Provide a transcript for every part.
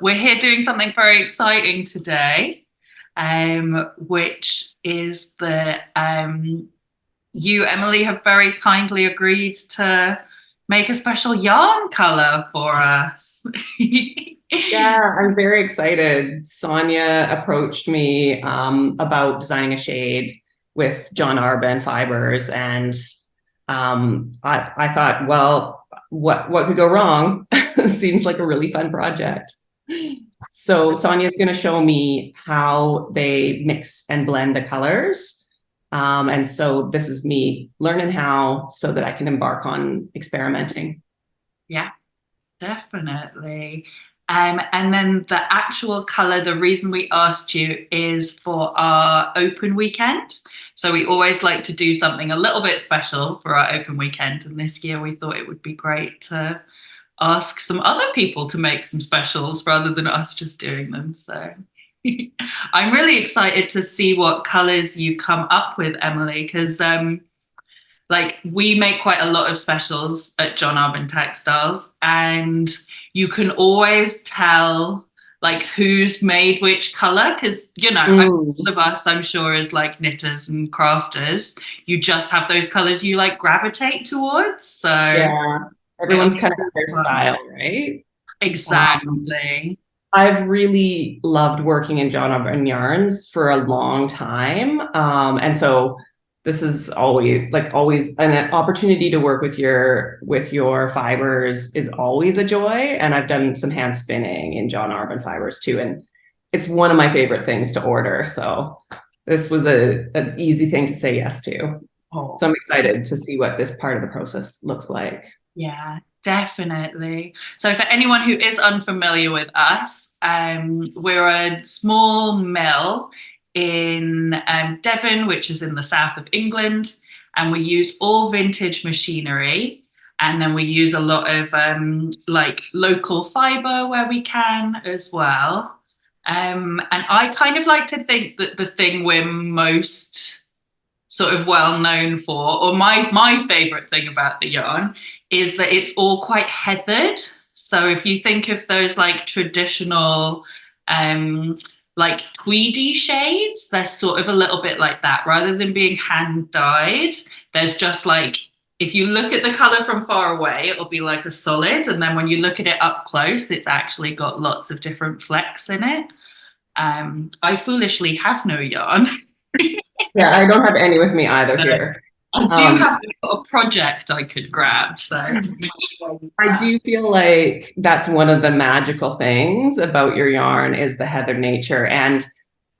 We're here doing something very exciting today, which is that you, Emily, have very kindly agreed to make a special yarn color for us. Yeah, I'm very excited. Sonia approached me about designing a shade with John Arbin fibers, and I thought, well, what could go wrong? Seems like a really fun project. So Sonia's going to show me how they mix and blend the colors. And so this is me learning how so that I can embark on experimenting. Yeah, definitely. And then the actual color, the reason we asked you is for our open weekend. So we always like to do something a little bit special for our open weekend. And this year we thought it would be great to ask some other people to make some specials rather than us just doing them. So I'm really excited to see what colors you come up with, Emily, because like we make quite a lot of specials at John Arbin Textiles, and you can always tell like who's made which color because all of us, I'm sure, as like knitters and crafters, you just have those colors you like gravitate towards. So Yeah, it'll everyone's be kind of got their fun. style, right? Um, Exactly. I've really loved working in John O'Brien yarns for a long time. And so this is always an opportunity to work with your fibers is always a joy. And I've done some hand spinning in John Arbin fibers too. And it's one of my favorite things to order. So this was an easy thing to say yes to. Oh, So I'm excited to see what this part of the process looks like. yeah, definitely. So, for anyone who is unfamiliar with us, we're a small mill in Devon, which is in the south of England, and we use all vintage machinery. And then we use a lot of like local fiber where we can as well. And I kind of like to think that the thing we're most sort of well known for, or my favorite thing about the yarn is that it's all quite heathered. So if you think of those like traditional um like tweedy shades, they're sort of a little bit like that. Rather than being hand dyed, there's just like if you look at the color from far away, it'll be like a solid. And then when you look at it up close, it's actually got lots of different flecks in it. I foolishly have no yarn. Yeah, I don't have any with me either So here. I do Um, have a project I could grab. So I do feel like that's one of the magical things about your yarn is the heather nature and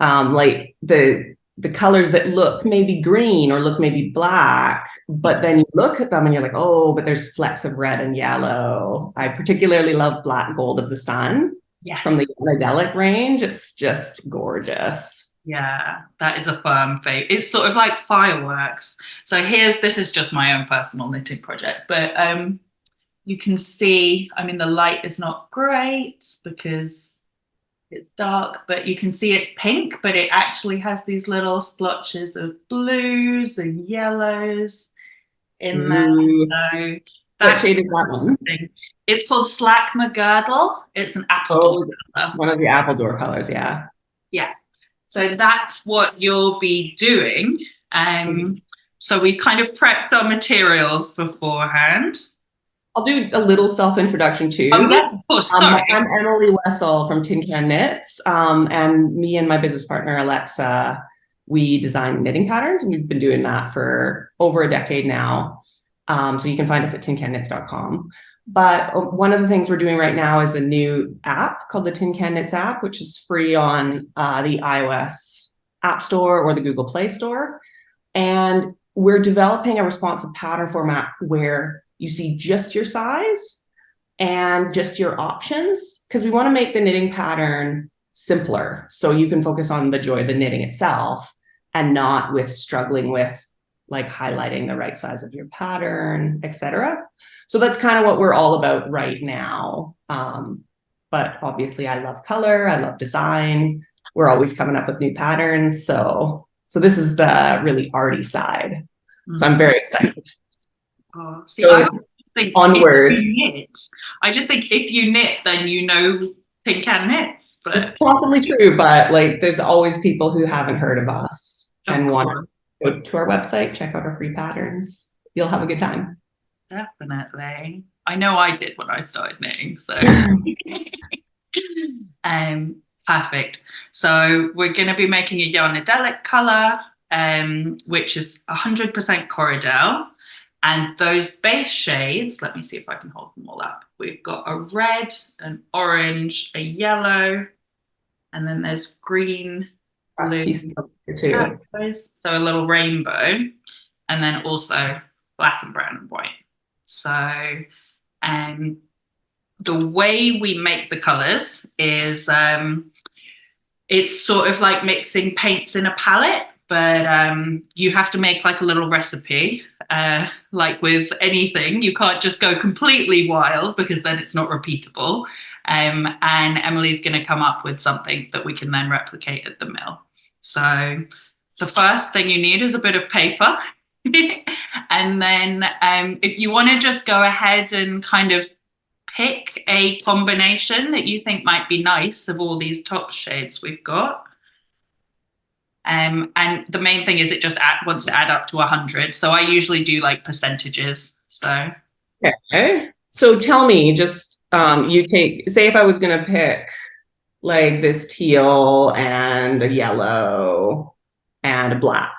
like the colors that look maybe green or look maybe black, but then you look at them and you're like, oh, but there's flecks of red and yellow. I particularly love Black Gold of the Sun from the yes, Yarnadelic range. It's just gorgeous. yeah, that is a firm favorite. It's sort of like fireworks. So this is just my own personal knitting project, but you can see, I mean, the light is not great because it's dark, but you can see it's pink, but it actually has these little splotches of blues and yellows in there. Ooh, So what that's shade is that one? the thing. It's called Slack McGirdle. It's an apple door Oh, is it color. one of the apple door colors? Yeah. Yeah. So that's what you'll be doing. So we kind of prepped our materials beforehand. I'll do a little self-introduction Oh, too. yes, of course. Sorry. I'm Emily Wessel from Tin Can Knits, and me and my business partner Alexa, we design knitting patterns, and we've been doing that for over a decade now. So you can find us at tincannits.com. But one of the things we're doing right now is a new app called the Tin Can Knits app, which is free on the iOS App Store or the Google Play Store. And we're developing a responsive pattern format where you see just your size and just your options because we want to make the knitting pattern simpler so you can focus on the joy of the knitting itself and not with struggling with like highlighting the right size of your pattern, etc. So that's kind of what we're all about right now. But obviously I love color, I love design. We're always coming up with new patterns. So this is the really arty side. So I'm Mm. very excited. Oh, see, I So think if you onwards. knit, I just think if you knit, then you know Tin Can Knits, It's but possibly true, but like there's always people who haven't heard of us of and want course, to go to our website, check out our free patterns. You'll have a good time. definitely. I know I did when I started knitting, so um perfect. So we're going to be making a Yarnadelic color, which is 100% Corridel. And those base shades, let me see if I can hold them all up. We've got a red, an orange, a yellow, and then there's green, blue, Piece of too. turquoise, so a little rainbow, and then also black and brown and white. So, um, the way we make the colors is it's sort of like mixing paints in a palette, but you have to make like a little recipe. Like with anything, you can't just go completely wild because then it's not repeatable. And Emily's going to come up with something that we can then replicate at the mill. So the first thing you need is a bit of paper. And then if you want to just go ahead and kind of pick a combination that you think might be nice of all these top shades we've got. And the main thing is it just wants to add up to 100. So I usually do like percentages. So Okay. So tell me, just you take, say if I was gonna pick like this teal and a yellow and a black.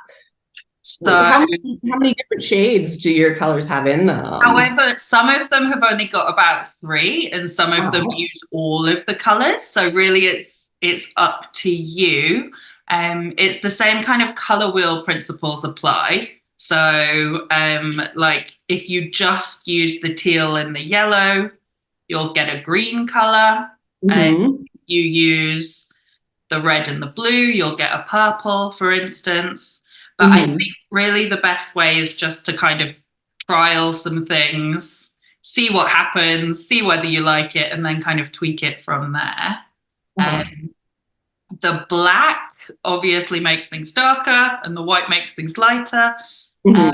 so How many different shades do your colors have in them? however, some of them have only got about 3, and some of them Oh. use all of the colors. So really, it's up to you. It's the same kind of color wheel principles apply. So, like if you just use the teal and the yellow, you'll get a green color. Mhm. You use the red and the blue, you'll get a purple, for instance. But I think Mhm. really the best way is just to kind of trial some things, see what happens, see whether you like it, and then kind of tweak it from there. Uh-huh. The black obviously makes things darker, and the white makes things lighter. Mhm.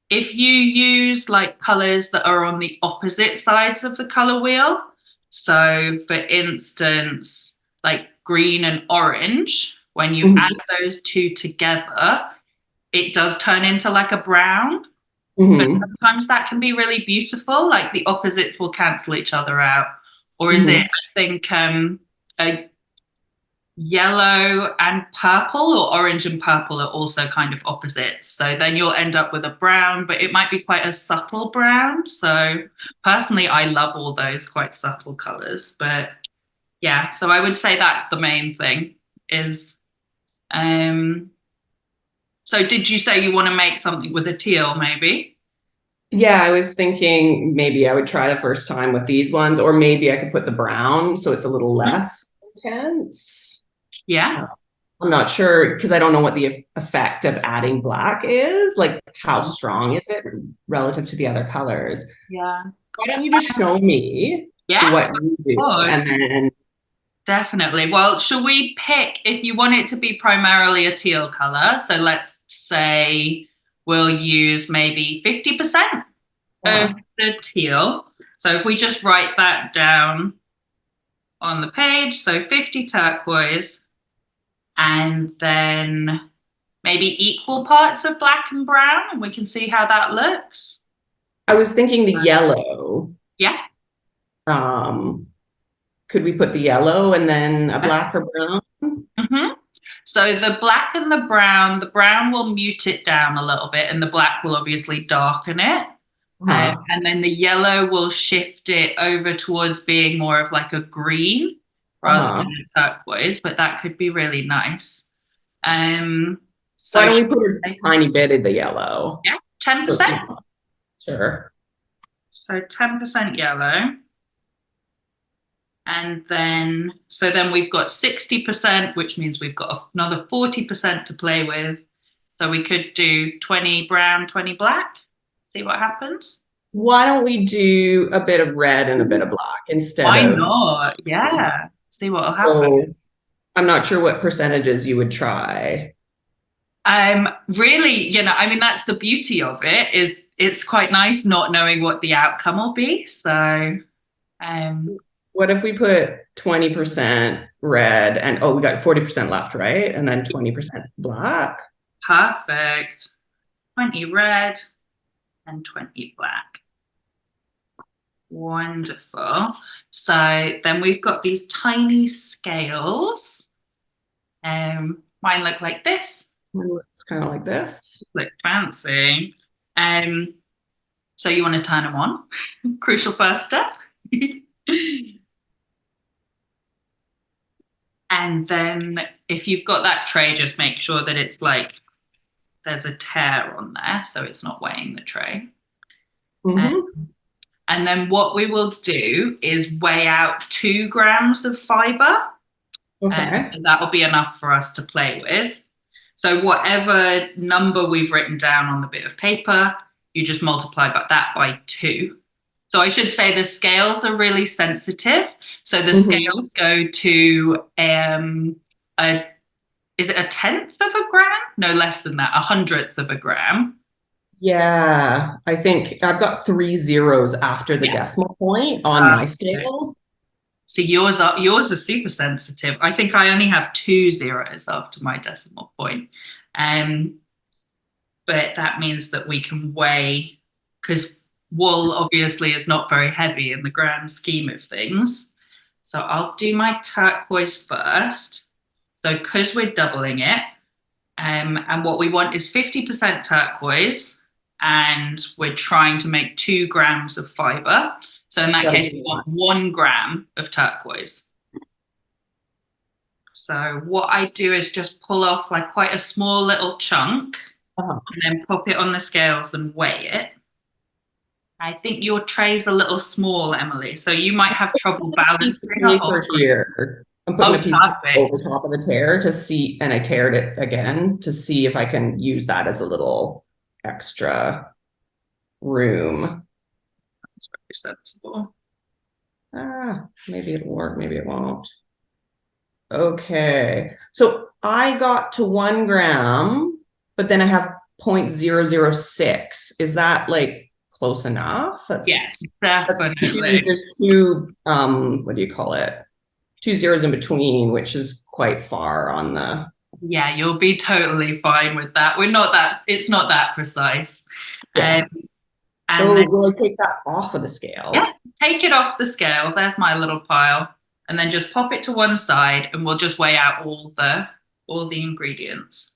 If you use like colors that are on the opposite sides of the color wheel, so for instance, like green and orange, when you add Mhm. those two together, it does turn into like a brown. But Mhm. sometimes that can be really beautiful, like the opposites will cancel each other out. Or is it, Mhm. I think, a yellow and purple, or orange and purple are also kind of opposites. So then you'll end up with a brown, but it might be quite a subtle brown. So personally, I love all those quite subtle colors. But yeah, so I would say that's the main thing is um so did you say you want to make something with a teal maybe? Yeah, I was thinking maybe I would try the first time with these ones, or maybe I could put the brown so it's a little less intense. Yeah. Uh, I'm not sure because I don't know what the effect of adding black is. Like, how strong is it relative to the other colors? Yeah. Why don't you just show me Yeah, what of you do, course. and then Definitely. Well, shall we pick if you want it to be primarily a teal color? So let's say we'll use maybe 50% of uh, the teal. So if we just write that down on the page, so 50 turquoise, and then maybe equal parts of black and brown, and we can see how that looks. I was thinking the yellow. Yeah. Um, could we put the yellow and then a black or brown? Mm-hmm. So the brown will mute it down a little bit, and the black will obviously darken it. Uh-huh. And then the yellow will shift it over towards being more of like a green rather Uh-huh. than a turquoise, but that could be really nice. Um, Why so don't should we put we a say, tiny bit of the yellow? yeah, 10%. Sure. So 10% yellow. And then, so then we've got 60%, which means we've got another 40% to play with. So we could do 20 brown, 20 black, see what happens. Why don't we do a bit of red and a bit of black instead Why of, not? Yeah, see what will happen. so I'm not sure what percentages you would try. Really, I mean, that's the beauty of it is it's quite nice not knowing what the outcome will be. So, um, What if we put 20% red and, oh, we got 40% left, right? And then 20% black. Perfect. 20 red and 20 black. Wonderful. So then we've got these tiny scales. Mine look like this. It's kind of like this. Look fancy. So you want to turn them on. Crucial first step. And then if you've got that tray, just make sure that it's like there's a tear on there so it's not weighing the tray. And then what we will do is weigh out 2 grams of fibre. Okay. So that'll be enough for us to play with. So whatever number we've written down on the bit of paper, you just multiply that by 2. So I should say the scales are really sensitive. So the scales go to is it a 1/10 of a gram? No, less than that, 100th of a gram. Yeah, I think I've got 3 zeros after the decimal point on my scale. So yours are super sensitive. I think I only have 2 zeros after my decimal point. But that means that we can weigh, because wool obviously is not very heavy in the grand scheme of things. So I'll do my turquoise first. So because we're doubling it, and what we want is 50% turquoise, and we're trying to make 2 grams of fibre. So in that case, we want 1 gram of turquoise. So what I do is just pull off like quite a small little chunk and then pop it on the scales and weigh it. I think your tray's a little small, Emily, so you might have trouble balancing it. Here. I'm putting a piece over top of the tear to see, and I teared it again to see if I can use that as a little extra room. That's very sensible. Maybe it'll work, maybe it won't. Okay, so I got to 1 gram, but then I have 0.006. Is that like close enough? Yes, definitely. There's 2, what do you call it? 2 zeros in between, which is quite far on the. Yeah, you'll be totally fine with that. It's not that precise. Yeah. So will I take that off of the scale? Yeah, take it off the scale. There's my little pile. And then just pop it to one side and we'll just weigh out all the ingredients.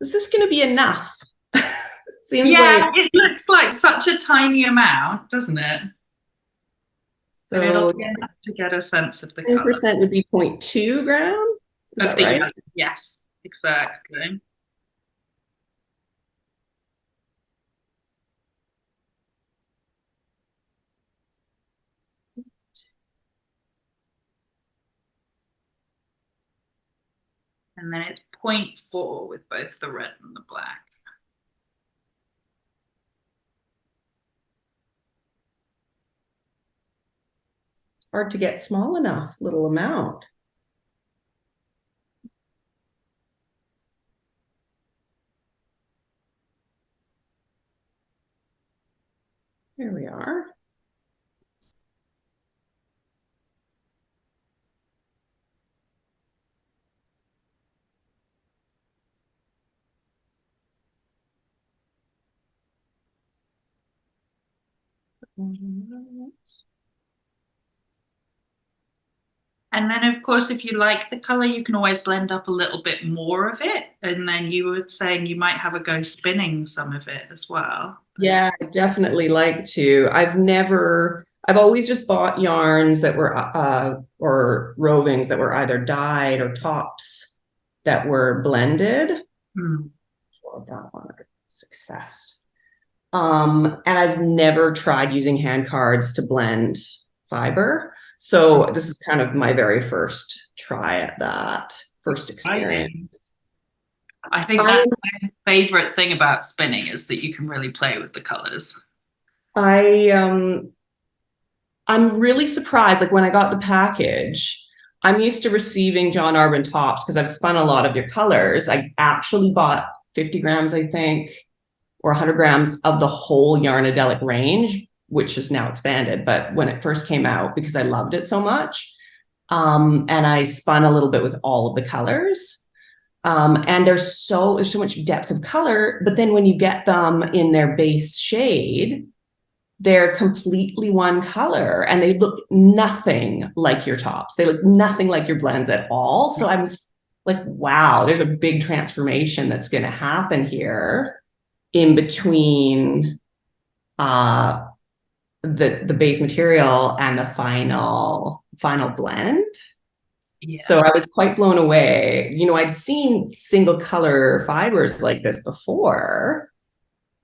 Is this going to be enough? Seems it looks like such a tiny amount, doesn't it? So it'll be enough to get a sense of the 10% color. 10% would be 0.2 gram? Is that right? Yellow. Yes, exactly. And then it's 0.4 with both the red and the black. It's hard to get small enough, little amount. Here we are. And then, of course, if you like the color, you can always blend up a little bit more of it. And then you were saying you might have a go spinning some of it as well. Yeah, I definitely like to. I've always just bought yarns that were, or rovings that were either dyed or tops that were blended. For that one, success. And I've never tried using hand cards to blend fiber. So this is kind of my very first try at that, first experience. I think that's my favorite thing about spinning is that you can really play with the colors. I'm really surprised. Like when I got the package, I'm used to receiving John Arbon tops because I've spun a lot of your colors. I actually bought 50 grams, I think, or 100 grams of the whole Yarnadelic range which is now expanded, but when it first came out, because I loved it so much. And I spun a little bit with all of the colors. And there's so much depth of color, but then when you get them in their base shade, they're completely one color and they look nothing like your tops. They look nothing like your blends at all. So I was like, wow, there's a big transformation that's going to happen here in between the base material and the final blend. Yeah. So I was quite blown away. You know, I'd seen single color fibers like this before.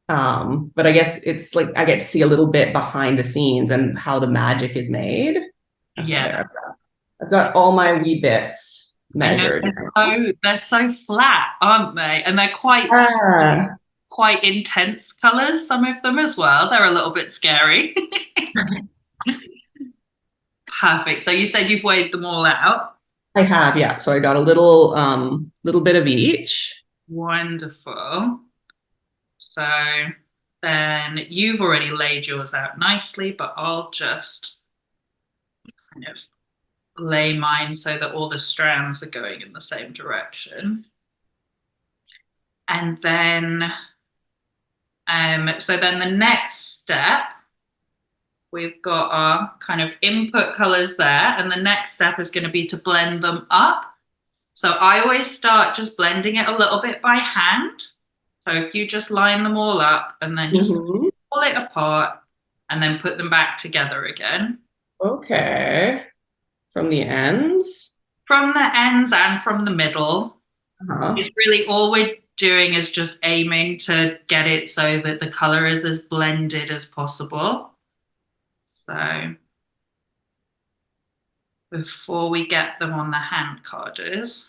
But I guess it's like I get to see a little bit behind the scenes and how the magic is made. Okay, Yeah. I've got all my wee bits I know measured. they're so flat, aren't they? And they're quite intense colors, some of them as well. They're a little bit scary. Perfect. So you said you've weighed them all out. I have, yeah. So I got a little bit of each. Wonderful. So then you've already laid yours out nicely, but I'll just kind of lay mine so that all the strands are going in the same direction. And then, so then the next step, we've got our kind of input colors there. And the next step is going to be to blend them up. So I always start just blending it a little bit by hand. So if you just line them all up and then just pull it apart and then put them back together again. Okay. From the ends? From the ends and from the middle. It's really all we're doing is just aiming to get it so that the color is as blended as possible. So before we get them on the hand carders,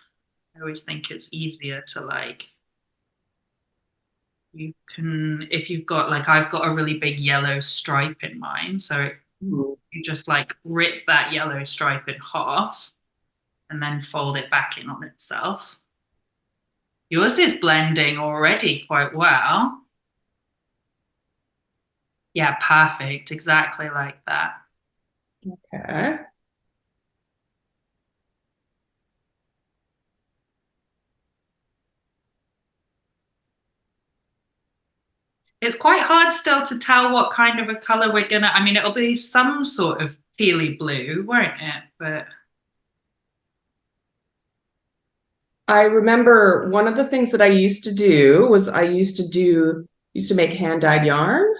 I always think it's easier to like, you can, if you've got like, I've got a really big yellow stripe in mine. So you just like rip that yellow stripe in half and then fold it back in on itself. Yours is blending already quite well. Yeah, perfect. Exactly like that. Okay. It's quite hard still to tell what kind of a color we're gonna, I mean, it'll be some sort of tealy blue, won't it? But I remember one of the things that I used to do was I used to make hand-dyed yarn.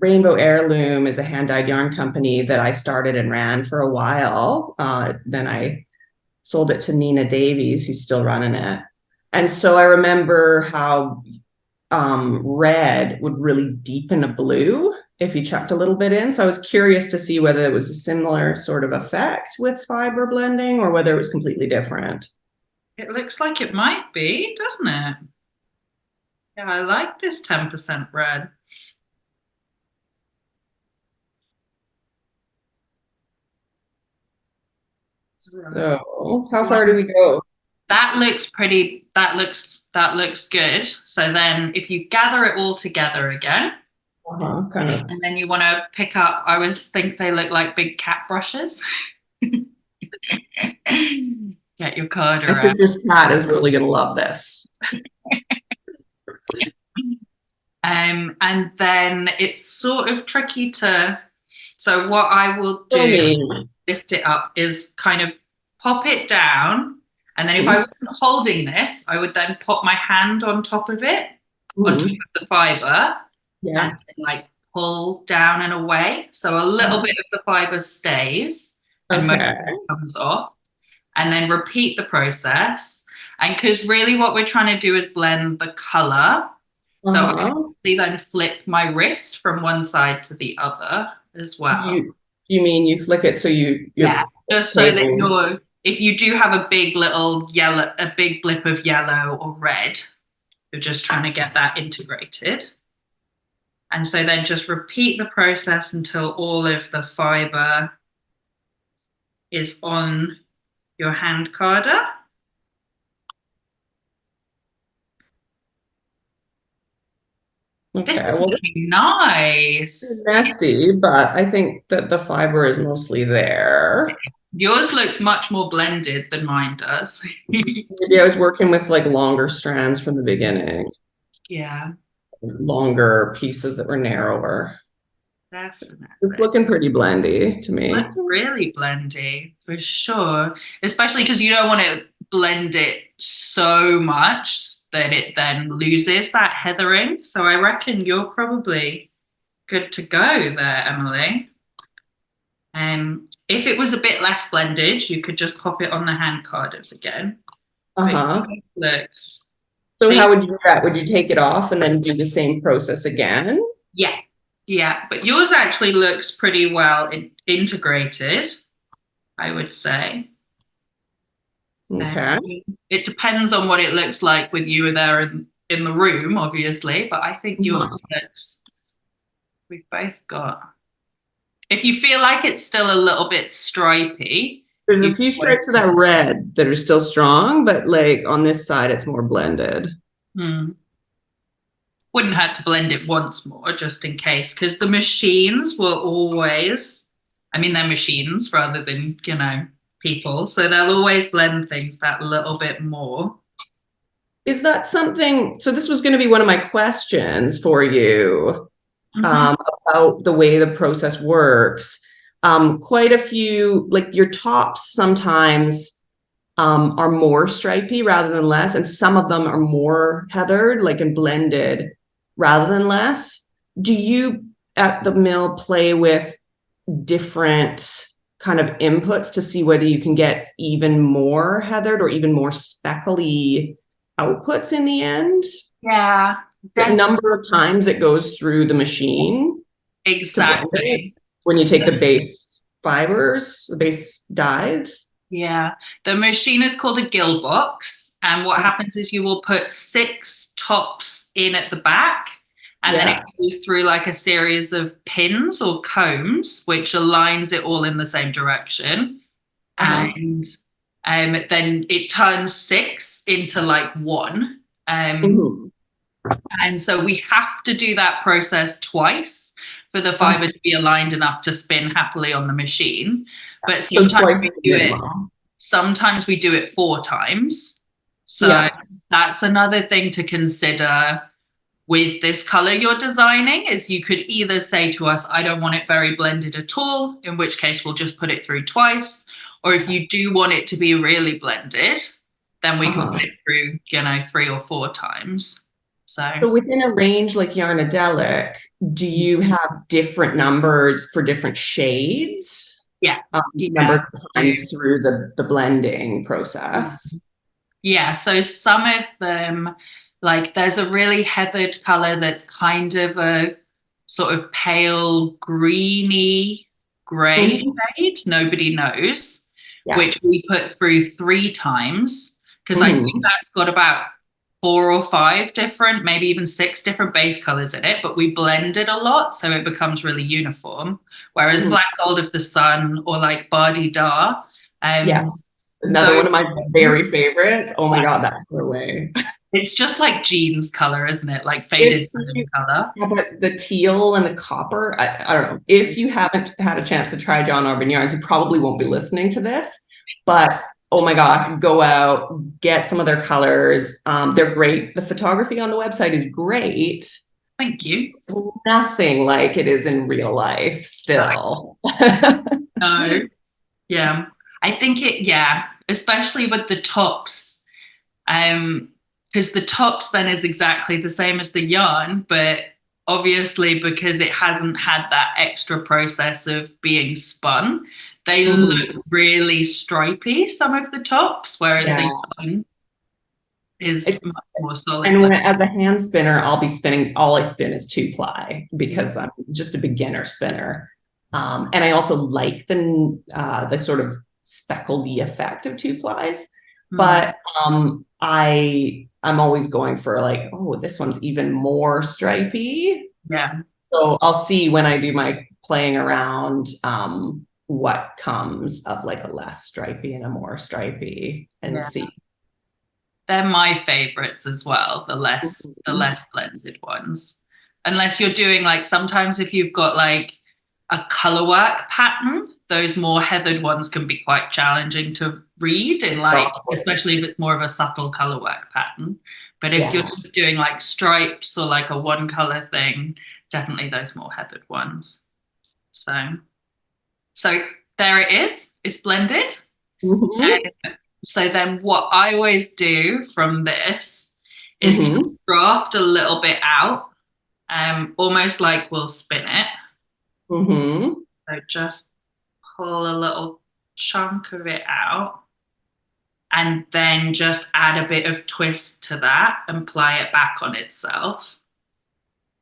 Rainbow Heirloom is a hand-dyed yarn company that I started and ran for a while. Then I sold it to Nina Davies, who's still running it. And so I remember how red would really deepen a blue if you chucked a little bit in. So I was curious to see whether it was a similar sort of effect with fiber blending or whether it was completely different. it looks like it might be, doesn't it? Yeah, I like this 10% red. So how far do we go? That looks pretty, that looks good. So then if you gather it all together again, Kind of. and then you want to pick up, I always think they look like big cat brushes. Get your card My around. sister's cat is really going to love this. And then it's sort of tricky to, so what I will do, lift it up, is kind of pop it down. And then if I wasn't holding this, I would then pop my hand on top of it, on top of the fiber, and then, like pull down and away. So a little bit of the fiber stays and most of it comes off. And then repeat the process. And because really what we're trying to do is blend the color. So I then flip my wrist from one side to the other as well. You mean you flick it so yeah, just so that if you do have a big little yellow, a big blip of yellow or red, you're just trying to get that integrated. And so then just repeat the process until all of the fiber is on your hand carder. This Okay, is well, looking nice. messy, but I think that the fiber is mostly there. Yours looks much more blended than mine does. Maybe I was working with like longer strands from the beginning, Yeah, longer pieces that were narrower. It's definitely. looking pretty blendy to me. Looks really blendy for sure, especially because you don't want to blend it so much that it then loses that heathering. So I reckon you're probably good to go there, Emily. If it was a bit less blended, you could just pop it on the hand carders again. But Uh-huh. yours looks, So see, how would you do that? Would you take it off and then do the same process again? yeah, yeah. But yours actually looks pretty well integrated, I would say. Okay. It depends on what it looks like with you there in the room, obviously, but I think Uh-huh. yours looks, we've both got. If you feel like it's still a little bit stripy, There's a you few stripes of that red that are still strong, but like on this side, it's more blended. hmm, wouldn't have to blend it once more just in case, because the machines will always, I mean, they're machines rather than, people. So they'll always blend things that little bit more. Is that something? So this was going to be one of my questions for you Mm-hmm. about the way the process works. Quite a few, like your tops sometimes are more stripy rather than less, and some of them are more heathered, like and blended rather than less. Do you at the mill play with different kind of inputs to see whether you can get even more heathered or even more speckly outputs in the end? Yeah, The definitely. number of times it goes through the machine to blend it Exactly. when you take the base fibers, the base dyes. Yeah. The machine is called a gill box. And what happens is you will put 6 tops in at the back, and then it Yeah. goes through like a series of pins or combs, which aligns it all in the same direction. Uh-huh. And then it turns six into like one. Mhm. And so we have to do that process twice for the Uh-huh. fiber to be aligned enough to spin happily on the machine. But So twice is the sometimes we do it 4 times. So Yeah. that's another thing to consider with this color you're designing is you could either say to us, I don't want it very blended at all, in which case we'll just put it through twice. Or if you do want it to be really blended, then we can put Uh-huh. it through, 3 or 4 times. So So within a range like Yarnadelic, do you have different numbers for different shades? yeah, Number yeah. of times through the blending process? Yeah, so some of them, like there's a really heathered color that's kind of a sort of pale greeny gray Mhm. shade, nobody knows, Yeah. which we put through 3 times because I think Mhm. that's got about 4 or 5 different, maybe even 6 different base colors in it, but we blend it a lot so it becomes really uniform. Whereas Mhm. Black Gold of the Sun or like Bardi Dar, Yeah. um, Another those one of my ones, very favorites. Oh my yeah, God, that's the way. it's just like jeans color, isn't it? Like If faded you denim color. how about the teal and the copper, I don't know. If you haven't had a chance to try John Arbon yarns, you probably won't be listening to this. But oh my gosh, go out, get some of their colors. They're great. The photography on the website is great. Thank you. It's nothing like it is in real life still. No, yeah. I think yeah, especially with the tops. Because the tops then is exactly the same as the yarn, but obviously because it hasn't had that extra process of being spun, they look Mhm. really stripy, some of the tops, whereas Yeah. the yarn is It's much more solid. And Like, as a hand spinner, I'll be spinning, all I spin is 2-ply because I'm just a beginner spinner. And I also like the sort of speckledy effect of 2-plies. mm, But I'm always going for like, oh, this one's even more stripy. yeah, So I'll see when I do my playing around what comes of like a less stripy and a more stripy and yeah. see. They're my favorites as well, the less Mhm. blended ones. unless you're doing like sometimes if you've got like a color work pattern, those more heathered ones can be quite challenging to read in like, especially if it's more of a subtle color work pattern. But if you're just doing like stripes or like a one color thing, definitely those more heathered ones. So there it is. It's blended. Mm-hmm. So then what I always do from this is just draft a little bit out, almost like we'll spin it. Mm-hmm. So just pull a little chunk of it out and then just add a bit of twist to that and ply it back on itself.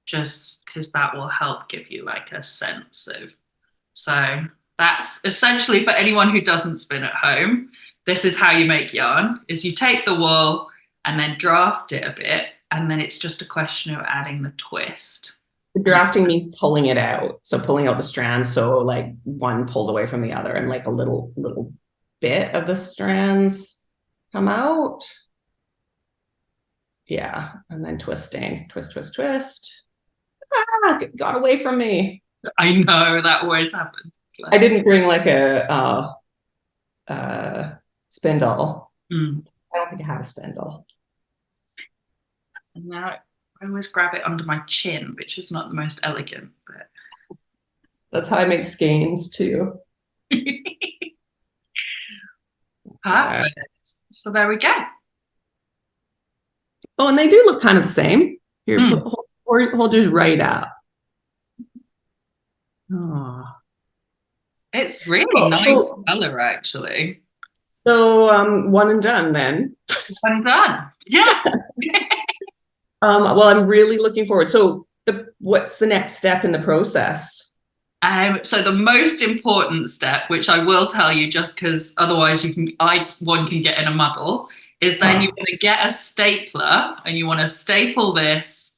Just because that will help give you like a sense of. So that's essentially for anyone who doesn't spin at home. This is how you make yarn, is you take the wool and then draft it a bit. And then it's just a question of adding the twist. The drafting means pulling it out. So pulling out the strands. So like one pulls away from the other and like a little bit of the strands come out. Yeah. And then twisting, twist, twist, twist. Ah, it got away from me. I know that always happens. I didn't bring like a spindle. I don't think I have a spindle. And now I always grab it under my chin, which is not the most elegant, but that's how I make skeins too. Perfect. So there we go. Oh, and they do look kind of the same. Here, hold yours right up. Oh. It's really nice color, actually. So, one and done then. One done. Yeah. Well, I'm really looking forward. So, what's the next step in the process? So the most important step, which I will tell you, just because otherwise one can get in a muddle, is then you want to get a stapler and you want to staple this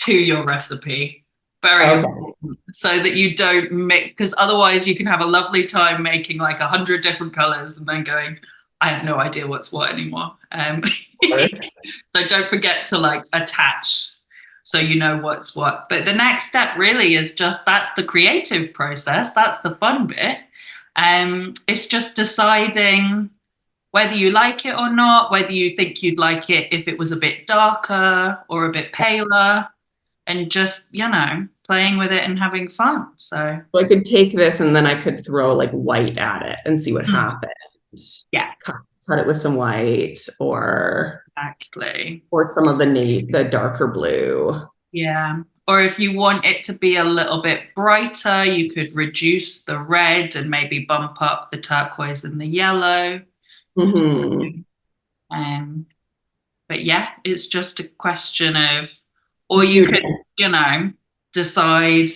to your recipe. Very important, so that you don't mix, because otherwise you can have a lovely time making like 100 different colors and then going, I have no idea what's what anymore. So don't forget to like attach so you know what's what. But the next step really is just, that's the creative process. That's the fun bit. It's just deciding whether you like it or not, whether you think you'd like it if it was a bit darker or a bit paler, and just, playing with it and having fun. So I could take this and then I could throw like white at it and see what happens. Yeah. Cut it with some white or some of the darker blue. Yeah. Or if you want it to be a little bit brighter, you could reduce the red and maybe bump up the turquoise and the yellow. But yeah, it's just a question of, or you could, decide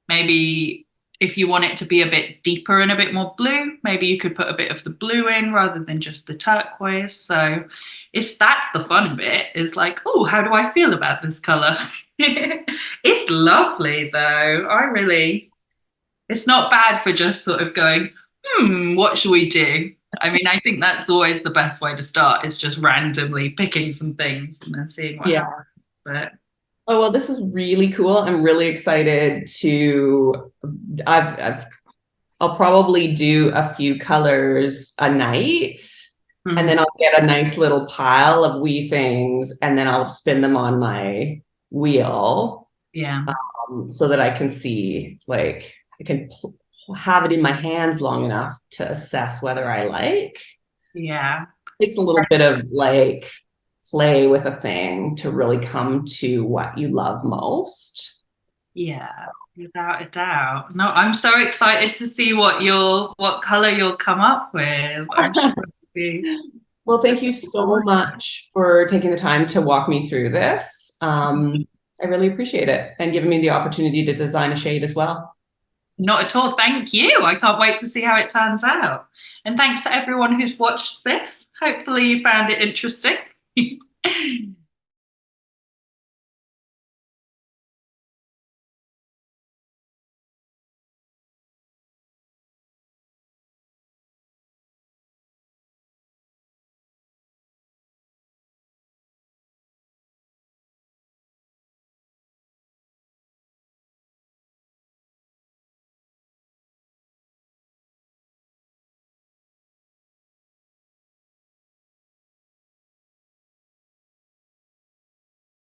maybe if you want it to be a bit deeper and a bit more blue, maybe you could put a bit of the blue in rather than just the turquoise. So that's the fun bit, is like, oh, how do I feel about this color? It's lovely though. It's not bad for just sort of going, what should we do? I mean, I think that's always the best way to start, is just randomly picking some things and then seeing what happens. But oh, well, this is really cool. I'm really excited to, I'll probably do a few colors a night, and then I'll get a nice little pile of wee things, and then I'll spin them on my wheel. Yeah. So that I can see, like, I can have it in my hands long enough to assess whether I like. Yeah. It takes a little bit of like play with a thing to really come to what you love most. Yeah, without a doubt. No, I'm so excited to see what color you'll come up with. I'm sure it'll be... Well, thank you so much for taking the time to walk me through this. I really appreciate it, and giving me the opportunity to design a shade as well. Not at all. Thank you. I can't wait to see how it turns out. And thanks to everyone who's watched this. Hopefully you found it interesting.